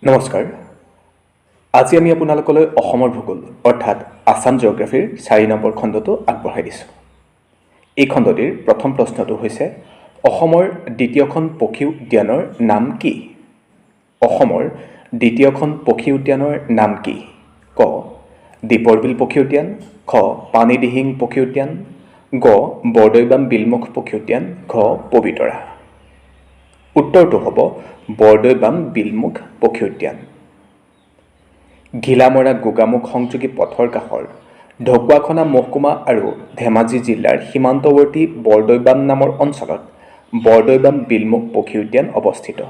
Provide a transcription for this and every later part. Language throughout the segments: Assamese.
নমস্কাৰ। আজি আমি আপোনালোকলৈ অসমৰ ভূগোল অৰ্থাৎ আসাম জিঅ'গ্ৰাফীৰ 4 নম্বৰ খণ্ডটো আগবঢ়াই দিছোঁ। এই খণ্ডটিৰ প্ৰথম প্ৰশ্নটো হৈছে অসমৰ দ্বিতীয়খন পক্ষী উদ্যানৰ নাম কি? অসমৰ দ্বিতীয়খন পক্ষী উদ্যানৰ নাম কি? ক. দীপৰ বিল পক্ষী উদ্যান, খ. পানীদিহিং পক্ষী উদ্যান, গ. বৰদৈবাম বিলমুখ পক্ষী উদ্যান, ঘ. পবিতৰা। উত্তৰটো হ'ব বৰদৈবাম বিলমুখ পক্ষী উদ্যান। ঘিলামৰা গোগামুখ সংযোগী পথৰ কাষৰ ঢকুৱাখনা মহকুমা আৰু ধেমাজি জিলাৰ সীমান্তৱৰ্তী বৰদৈবাম নামৰ অঞ্চলত বৰদৈবাম বিলমুখ পক্ষী উদ্যান অৱস্থিত।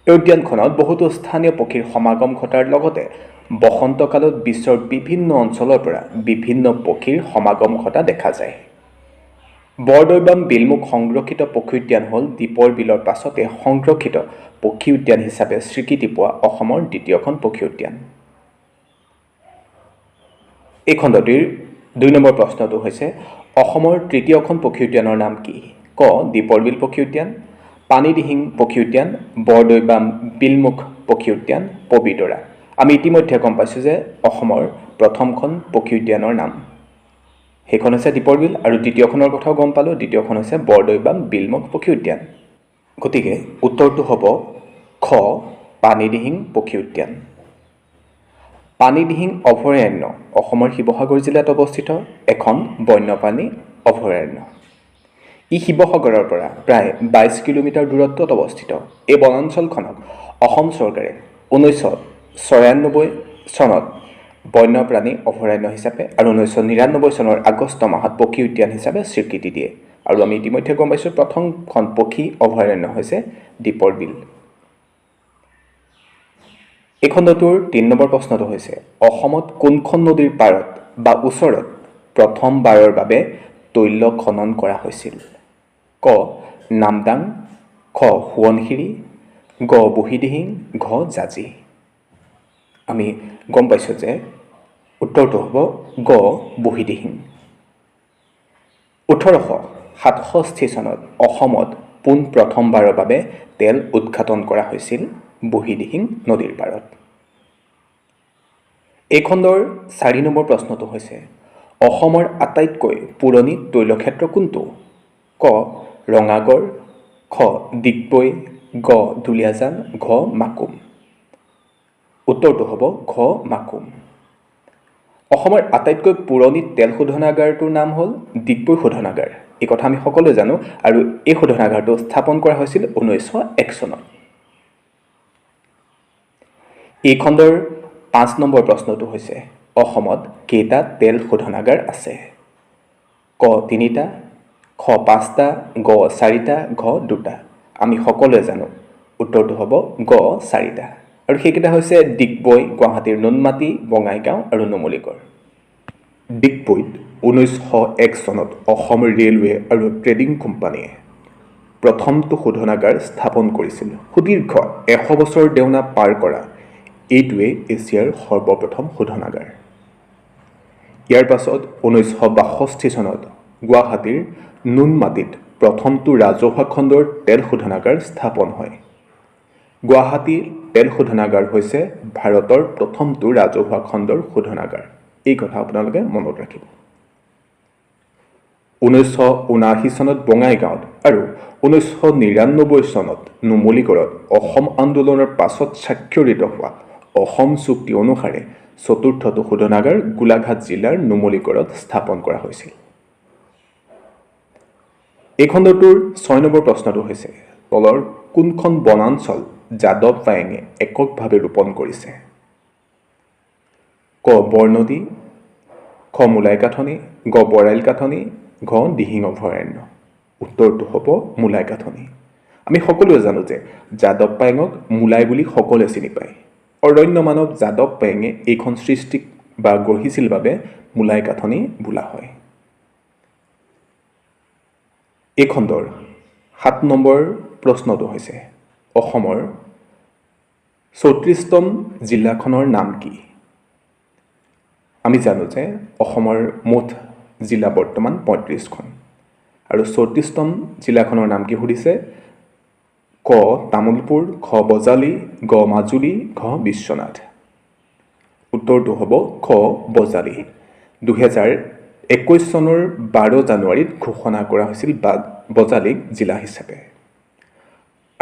এই উদ্যানখনত বহুতো স্থানীয় পক্ষীৰ সমাগম ঘটাৰ লগতে বসন্তকালত বিশ্বৰ বিভিন্ন অঞ্চলৰ পৰা বিভিন্ন পক্ষীৰ সমাগম ঘটা দেখা যায়। বৰদৈবাম বিলমুখ সংৰক্ষিত পক্ষী উদ্যান হ'ল দীপৰ বিলৰ পাছতে সংৰক্ষিত পক্ষী উদ্যান হিচাপে স্বীকৃতি পোৱা অসমৰ দ্বিতীয়খন পক্ষী উদ্যান। এই খণ্ডটিৰ 2 নম্বৰ প্ৰশ্নটো হৈছে অসমৰ তৃতীয়খন পক্ষী উদ্যানৰ নাম কি? ক. দীপৰ বিল পক্ষী উদ্যান, পানীদিহিং পক্ষী উদ্যান, বৰদৈবাম বিলমুখ পক্ষী উদ্যান, পবিতৰা। আমি ইতিমধ্যে গম পাইছোঁ যে অসমৰ প্ৰথমখন পক্ষী উদ্যানৰ নাম সেইখন হৈছে দীপৰ বিল আৰু দ্বিতীয়খনৰ কথাও গম পালোঁ, দ্বিতীয়খন হৈছে বৰদৈবাম বিলমুখ পক্ষী উদ্যান। গতিকে উত্তৰটো হ'ব খ. পানীদিহিং পক্ষী উদ্যান। পানীদিহিং অভয়াৰণ্য অসমৰ শিৱসাগৰ জিলাত অৱস্থিত এখন বন্যপ্ৰাণী অভয়াৰণ্য। ই শিৱসাগৰৰ পৰা প্ৰায় 22 কিলোমিটাৰ দূৰত্বত অৱস্থিত। এই বনাঞ্চলখনক অসম চৰকাৰে 1994 চনত বন্যপ্ৰাণী অভয়াৰণ্য হিচাপে আৰু 1999 চনৰ আগষ্ট মাহত পক্ষী উদ্যান হিচাপে স্বীকৃতি দিয়ে। আৰু আমি ইতিমধ্যে গম পাইছোঁ প্ৰথমখন পক্ষী অভয়াৰণ্য হৈছে দীপৰ বিল। এই খণ্ডটোৰ 3 নম্বৰ প্ৰশ্নটো হৈছে অসমত কোনখন নদীৰ পাৰত বা ওচৰত প্ৰথমবাৰৰ বাবে তৈল খনন কৰা হৈছিল? ক. নামদাং, খ. সোৱণশিৰি, গ. বুঢ়ীদিহিং, ঘ. জাঁজি। আমি গম পাইছোঁ যে উত্তৰটো হ'ব গ. বুঢ়ীদিহিং। 1867 চনত অসমত পোনপ্ৰথমবাৰৰ বাবে তেল উৎঘাটন কৰা হৈছিল বুঢ়ীদিহিং নদীৰ পাৰত। এই খণ্ডৰ 4 নম্বৰ প্ৰশ্নটো হৈছে অসমৰ আটাইতকৈ পুৰণি তৈলক্ষেত্ৰ কোনটো? ক. ৰঙাগড়, খ. ডিগবৈ, গ. দুলীয়াজান, ঘ. মাকুম। উত্তৰটো হ'ব ঘ. মাকুম। অসমৰ আটাইতকৈ পুৰণি তেল শোধনাগাৰটোৰ নাম হ'ল ডিগবৈ শোধনাগাৰ। এই কথা আমি সকলোৱে জানো আৰু এই শোধনাগাৰটো স্থাপন কৰা হৈছিল 1901 চনত। এই খণ্ডৰ 5 নম্বৰ প্ৰশ্নটো হৈছে অসমত কেইটা তেল শোধনাগাৰ আছে? ক. 3টা, খ. 5টা, গ. 4টা, ঘ. 2টা। আমি সকলোৱে জানো উত্তৰটো হ'ব গ. 4টা আৰু সেইকেইটা হৈছে ডিগবৈ, গুৱাহাটীৰ নুনমাটি, বঙাইগাঁও আৰু নুমলীগড়। ডিগবৈত 1901 চনত অসম ৰেলৱে আৰু ট্ৰেডিং কোম্পানীয়ে প্ৰথমটো শোধনাগাৰ স্থাপন কৰিছিল। সুদীৰ্ঘ 100 বছৰ দেওনা পাৰ কৰা এইটোৱে এছিয়াৰ সৰ্বপ্ৰথম শোধনাগাৰ। ইয়াৰ পাছত 1962 চনত গুৱাহাটীৰ নুনমাটিত প্ৰথমটো ৰাজহুৱা খণ্ডৰ তেল শোধনাগাৰ স্থাপন হয়। গুৱাহাটী তেল শোধনাগাৰ হৈছে ভাৰতৰ প্ৰথমটো ৰাজহুৱা খণ্ডৰ শোধনাগাৰ। এই কথা আপোনালোকে মনত ৰাখিব। 1979 চনত বঙাইগাঁৱত আৰু 1999 চনত নুমলীগড়ত অসম আন্দোলনৰ পাছত স্বাক্ষৰিত হোৱা অসম চুক্তি অনুসাৰে চতুৰ্থটো শোধনাগাৰ গোলাঘাট জিলাৰ নুমলীগড়ত স্থাপন কৰা হৈছিল। এই খণ্ডটোৰ 6 নম্বৰ প্ৰশ্নটো হৈছে তলৰ কোনখন বনাঞ্চল যাদৱ পায়েঙে এককভাৱে ৰোপণ কৰিছে? ক. বৰনদী, খ. মূলাইকাথনি, গ. বৰাইল কাথনি, ঘ. দিহিং অভয়াৰণ্য। উত্তৰটো হ'ব মূলাইকাথনি। আমি সকলোৱে জানো যে যাদৱ পায়েঙক মূলাই বুলি সকলোৱে চিনি পায়। অৰণ্য মানৱ যাদৱ পায়েঙে এইখন সৃষ্টি বা গঢ়িছিল বাবে মূলাইকাথনি বোলা হয়। এই খণ্ডৰ 7 নম্বৰ প্ৰশ্নটো হৈছে অসমৰ 34তম জিলাখনৰ নাম কি? আমি জানো যে অসমৰ মুঠ জিলা বৰ্তমান 35খন আৰু 34তম জিলাখনৰ নাম কি সুধিছে ক তামোলপুৰ, খ বজালী, গ মাজুলী, ঘ বিশ্বনাথ। উত্তৰটো হ'ব খ বজালী। 2021 চনৰ 12 জানুৱাৰীত ঘোষণা কৰা হৈছিল বজালীক জিলা হিচাপে।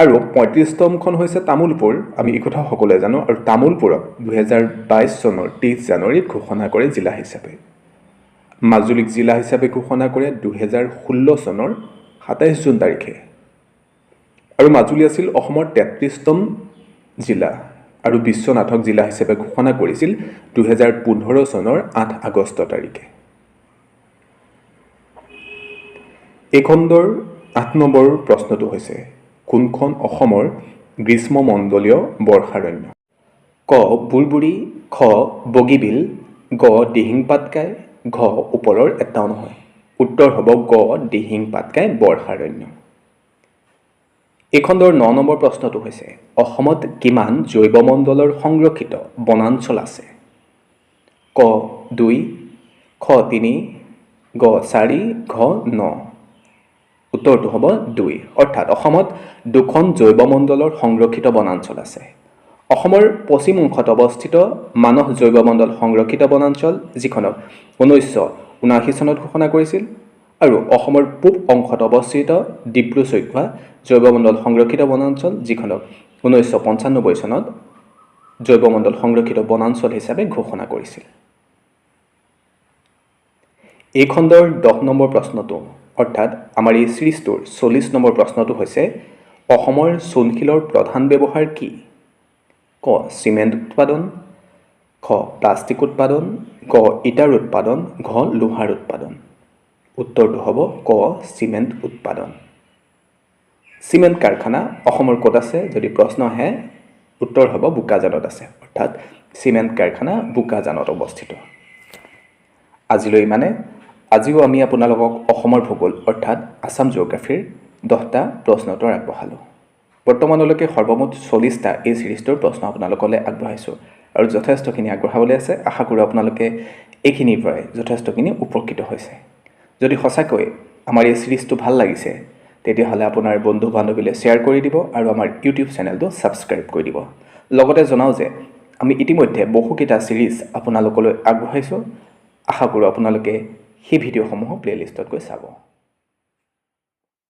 আৰু 35তমখন হৈছে তামোলপুৰ। আমি এই কথা সকলোৱে জানো। আৰু তামোলপুৰক 2022 চনৰ 23 জানুৱাৰীত ঘোষণা কৰে জিলা হিচাপে। মাজুলীক জিলা হিচাপে ঘোষণা কৰে 2016 চনৰ 27 জুন তাৰিখে। আৰু মাজুলী আছিল অসমৰ 33তম জিলা। আৰু বিশ্বনাথক জিলা হিচাপে ঘোষণা কৰিছিল 2015 চনৰ 8 আগষ্ট তাৰিখে। এই খণ্ডৰ 8 নম্বৰ প্ৰশ্নটো হৈছে কোনখন অসমৰ গ্ৰীষ্মমণ্ডলীয় বৰ্ষাৰণ্য? ক বুৰবুৰী, খ বগীবিল, গ দিহিং পাটকাই, ঘ ওপৰৰ এটাও নহয়। উত্তৰ হ'ব গ দিহিং পাটকাই বৰ্ষাৰণ্য। এই খণ্ডৰ 9 নম্বৰ প্ৰশ্নটো হৈছে অসমত কিমান জৈৱমণ্ডলৰ সংৰক্ষিত বনাঞ্চল আছে? ক 2, খ 3, গ 4, ঘ 9। উত্তৰটো হ'ব 2। অৰ্থাৎ অসমত 2খন জৈৱমণ্ডলৰ সংৰক্ষিত বনাঞ্চল আছে। অসমৰ পশ্চিম অংশত অৱস্থিত মানস জৈৱমণ্ডল সংৰক্ষিত বনাঞ্চল, যিখনক 1979 চনত ঘোষণা কৰিছিল। আৰু অসমৰ পূব অংশত অৱস্থিত ডিব্ৰু-চৈখোৱা জৈৱমণ্ডল সংৰক্ষিত বনাঞ্চল, যিখনক 1995 চনত জৈৱমণ্ডল সংৰক্ষিত বনাঞ্চল হিচাপে ঘোষণা কৰিছিল। এই খণ্ডৰ 10 নম্বৰ প্ৰশ্নটো অৰ্থাৎ আমাৰ এই চিৰিজটোৰ 40 নম্বৰ প্ৰশ্নটো হৈছে অসমৰ চূণশিলৰ প্ৰধান ব্যৱহাৰ কি? ক চিমেণ্ট উৎপাদন, খ প্লাষ্টিক উৎপাদন, গ ইটাৰ উৎপাদন, ঘ লোহাৰ উৎপাদন। উত্তৰটো হ'ব ক চিমেণ্ট উৎপাদন। চিমেণ্ট কাৰখানা অসমৰ ক'ত আছে যদি প্ৰশ্ন আহে উত্তৰ হ'ব বোকাজানত আছে। অৰ্থাৎ চিমেণ্ট কাৰখানা বোকাজানত অৱস্থিত। আজিলৈ ইমানে। আজিও আমি আপোনালোকক অসমৰ ভূগোল অৰ্থাৎ আছাম জিঅ'গ্ৰাফীৰ 10টা প্ৰশ্ন উত্তৰ আগবঢ়ালোঁ। বৰ্তমানলৈকে সৰ্বমুঠ 40টা এই চিৰিজটোৰ প্ৰশ্ন আপোনালোকলৈ আগবঢ়াইছোঁ। আৰু যথেষ্টখিনি আগবঢ়াবলৈ আছে। আশা কৰোঁ আপোনালোকে এইখিনিৰ পৰাই যথেষ্টখিনি উপকৃত হৈছে। যদি সঁচাকৈ আমাৰ এই চিৰিজটো ভাল লাগিছে তেতিয়াহ'লে আপোনাৰ বন্ধু বান্ধৱীলৈ শ্বেয়াৰ কৰি দিব আৰু আমাৰ ইউটিউব চেনেলটো ছাবস্ক্ৰাইব কৰি দিব। লগতে জনাওঁ যে আমি ইতিমধ্যে বহুকেইটা চিৰিজ আপোনালোকলৈ আগবঢ়াইছোঁ। আশা কৰোঁ আপোনালোকে সেই ভিডিঅ'সমূহ প্লে'লিষ্টত গৈ চাব।